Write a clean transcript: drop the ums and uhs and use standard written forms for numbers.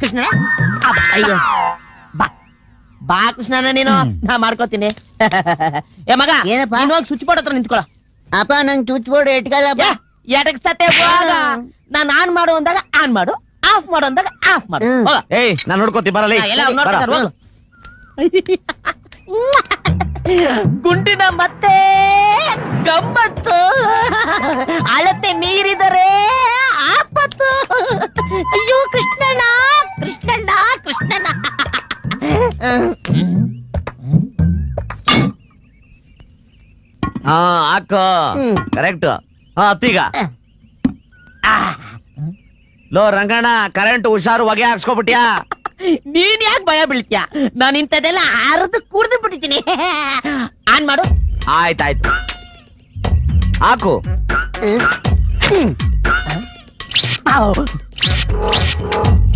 ಕೃಷ್ಣ ಅಯ್ಯೋ ಬಾ ಬಾ ಕೃಷ್ಣನ ನೀನು ನಾ ಮಾಡ್ಕೋತೀನಿ ಏ ಮಗ ಏನಪ್ಪ? ನೀನ್ ಹೋಗಿ ಸ್ವಿಚ್ ಬೋರ್ಡ್ ಹತ್ರ ನಿಂತ್ಕೊಳ್ಳೋ ಅಪ್ಪ ನಂಗೆ ಸ್ವಿಚ್ ಬೋರ್ಡ್ ಇಟ್ಕೊಳ್ಳಪ್ಪ. ಎಡಕ್ ಸತೆ ನಾನ್ ಆನ್ ಮಾಡು ಅಂದಾಗ ಆನ್ ಮಾಡು, ಆಫ್ ಮಾಡು ಅಂದಾಗ ಆಫ್ ಮಾಡು. ಹೋಗ. ಏಯ್ ನಾನ್ ನೋಡ್ಕೋತಿ ಬರಲ್ಲ ಎಲ್ಲ ಅವ್ರು ನೋಡ್ತಾರೆ, ಹೋಗು. ಗುಂಡಿನ ಮತ್ತೆ ಗಮ್ಮತ್ತು, ಅಳತೆ ಮೀರಿದರೆ ಆಪತ್ತು. ಅಯ್ಯೋ ಕೃಷ್ಣಣ್ಣ ಕೃಷ್ಣಣ್ಣ ಕೃಷ್ಣಣ್ಣ. ಹಾ ಹಾಕೋ ಕರೆಕ್ಟ್. ಹಾ ಅತ್ತೀಗ ಲೋ ರಂಗಣ್ಣ ಕರೆಂಟ್ ಹುಷಾರು ಹೊಗೆ ಹಾಕ್ಸ್ಕೊಬಿಟ್ಯಾ? ನೀನ್ ಯಾಕೆ ಭಯ ಬೀಳ್ತೀಯ? ನಾನು ಇಂಥದೆಲ್ಲ ಅರ್ದು ಕುಡ್ದು ಬಿಟ್ಟಿದ್ದೀನಿ. ಆನ್ ಮಾಡು. ಆಯ್ತಾಯ್ತು ಹಾಕು.